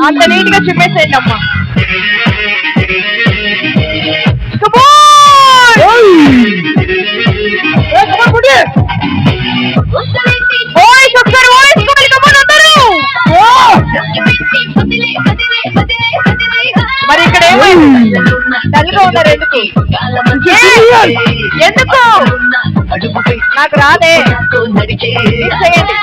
అంత నీట్ గా చెప్పేసేయండి అమ్మా. మరి ఇక్కడ ఏమైంది? డల్గా ఉన్నారు ఎందుకు? ఎందుకు నాకు రాదే చేయండి.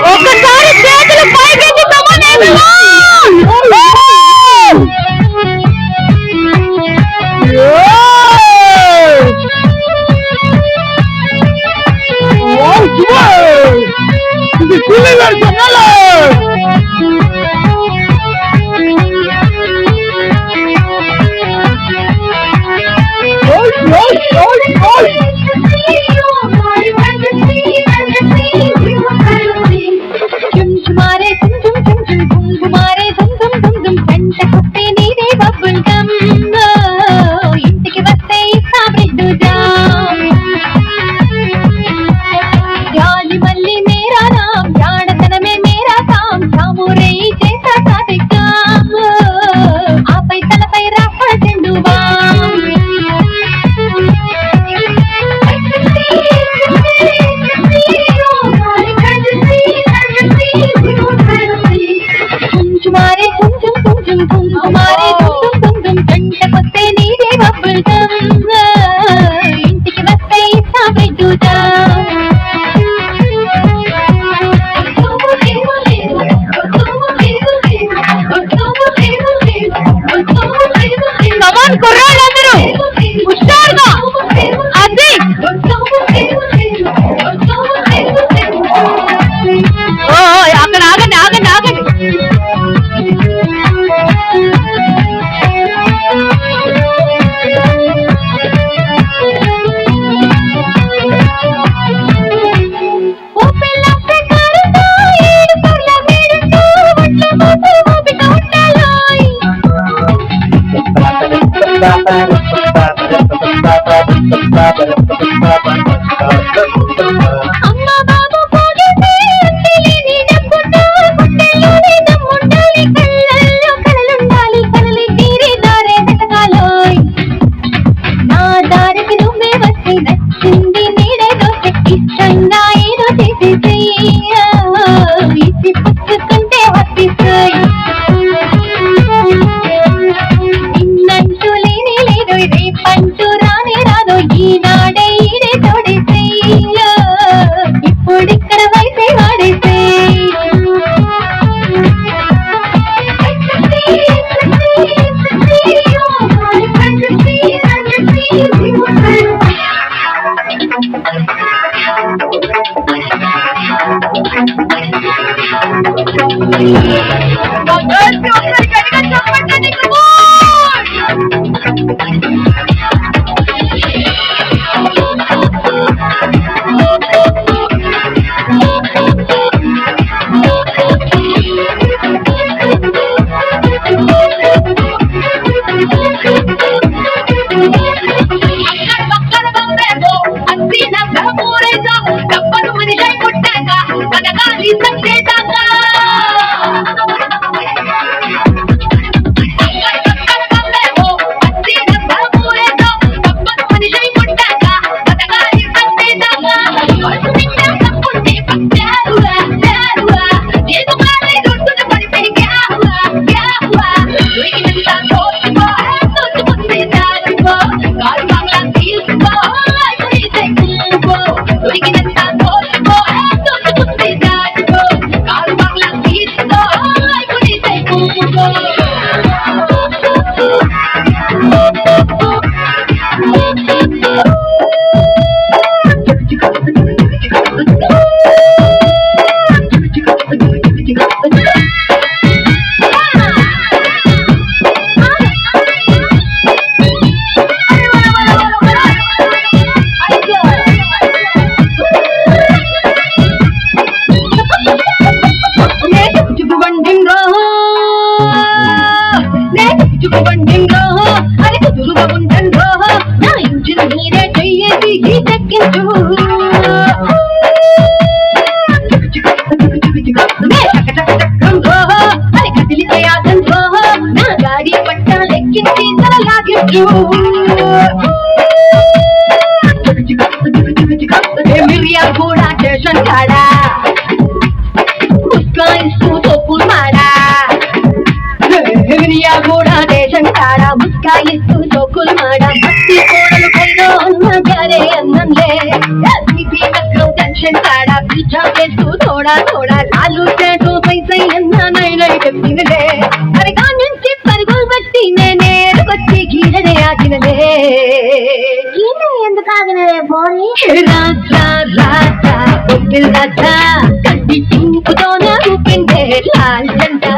ఒక్కసారి చేతులు పైకెత్తి मिरिया घोड़ा स्टेशन खड़ा उसका इसको तो पुल मारा मिरिया घोड़ा स्टेशन खड़ा उसका इसको तो पुल मारा भक्ति कोडल खैरो अन्ना करे अन्नले बीपी नक्रो टेंशन खड़ा पीछा पे तू थोड़ा थोड़ा लालू से तो पैसे अन्ना नहीं नहीं कत्तिनले अरे गानंची परगोल बट्टी ने नेर बट्टी गीरने आगिनले ಏನು ಎಂದಕ್ಕಾಗನೆ ಬೋರಿ రాజా రాజా ఒప్పిల్ రాజా కంటి చింపుతోన ఊపిండే లాల్ జెండా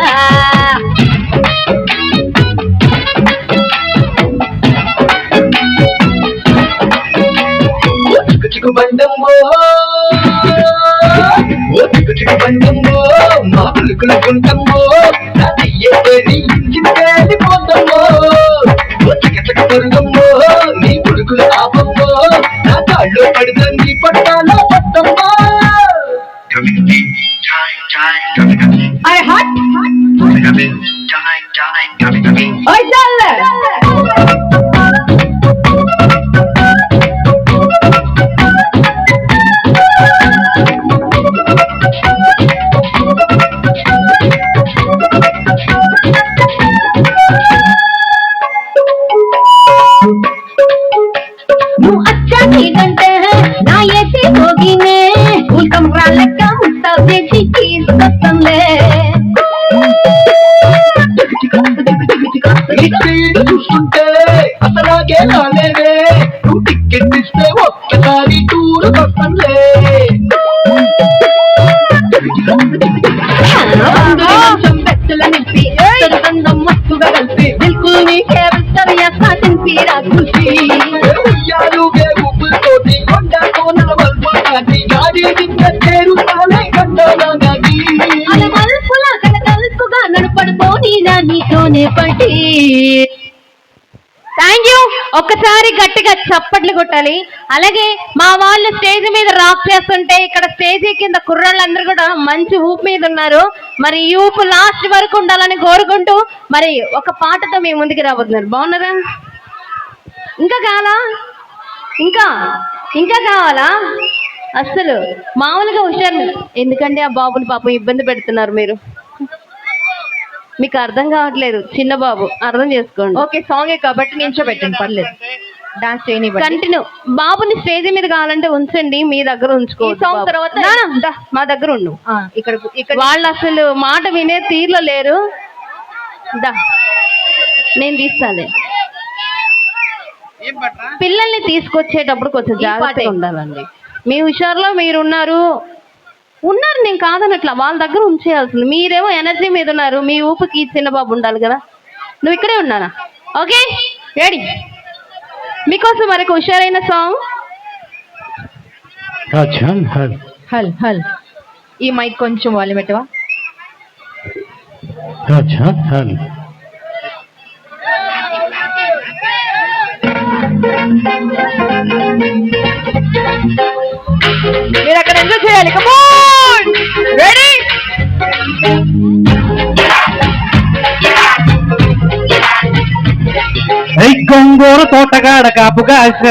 చిక్కు బండమ్మో చిక్కు బండమ్మో మా పులుకుల గుంటమ్మో నా అయ్యేది ఇంటికి పోతమ్మో చిక్క పరుగమ్మో నీ పులుకుల ఆపమ్మో నా కాళ్ళు పడుతుంది పట్టాల పట్టమ్మో అరే హట్ ఓయ్ చల్ నువ్వు అచ్చా నీకంటే నా ఎసి పోగినే ఉల్కం రాళ్ళక్క ముస్తావు చేసి తీసుకొస్తాంలే చూస్తుంటే అసలాగే రాలేవే నువ్వు టికెట్ ఇస్తే ఒక్కసారి టూరు వస్తానులే బెచ్చల నింపి బంధం మస్తుగా కలిపి బిల్కుల్ నీకే విస్తరయ్య సాటిన్ పీరా చూసి ఉయ్యాలుగే ఉప్పుతోటి కొండ కోనల వల్పటి గాడి దిగ్గేరు పాలే కట్టనాగి అలా మలుపులా కలకలుపుగా నడుపడుకోని నా నీతోనే పట్టి థ్యాంక్ యూ. ఒక్కసారి గట్టిగా చప్పట్లు కొట్టాలి. అలాగే మా వాళ్ళు స్టేజ్ మీద రాక్ చేస్తుంటే ఇక్కడ స్టేజ్ కింద కుర్రాళ్ళందరూ కూడా మంచి ఊపు మీద ఉన్నారు. మరి ఈ ఊపు లాస్ట్ వరకు ఉండాలని కోరుకుంటూ మరి ఒక పాటతో మీ ముందుకు రాబోతున్నారు. బాగున్నారా? ఇంకా కావాలా? ఇంకా ఇంకా కావాలా? అస్సలు మామూలుగా హుషారు. ఎందుకంటే ఆ బాబుని పాపం ఇబ్బంది పెడుతున్నారు మీరు. మీకు అర్థం కావట్లేదు. చిన్న బాబు అర్థం చేసుకోండి. ఓకే, సాంగే కాబట్టి నిల్చోబెట్టండి, పర్లేదు. డాన్స్ చేయని కంటిన్యూ. బాబుని స్టేజ్ మీద కావాలంటే ఉంచండి, మీ దగ్గర ఉంచుకో. సాంగ్ తర్వాత మా దగ్గర ఉండు. ఇక్కడ వాళ్ళు అసలు మాట వినే తీరులో లేరు. దా నేను తీస్తాలే. పిల్లల్ని తీసుకొచ్చేటప్పుడు కొంచెం జాగ్రత్తగా ఉండాలండి. మీ హుషారులో మీరున్నారు. ఉన్నారు, నేను కాదనట్లా, వాళ్ళ దగ్గర ఉంచేయాల్సింది. మీరేమో ఎనర్జీ మీద ఉన్నారు, మీ ఊపికి చిన్న బాబు ఉండాలి కదా. నువ్వు ఇక్కడే ఉన్నానా? Okay ready. మీకోసం మరొక హుషారైన సాంగ్. హల్ హల్. ఈ మైక్ కొంచెం వాల్యూమ్ పెట్టవా? మీరు అక్కడ ఎంజాయ్ చేయాలి. Come on ready. గొంగూర తోటగాడ కాపుగాస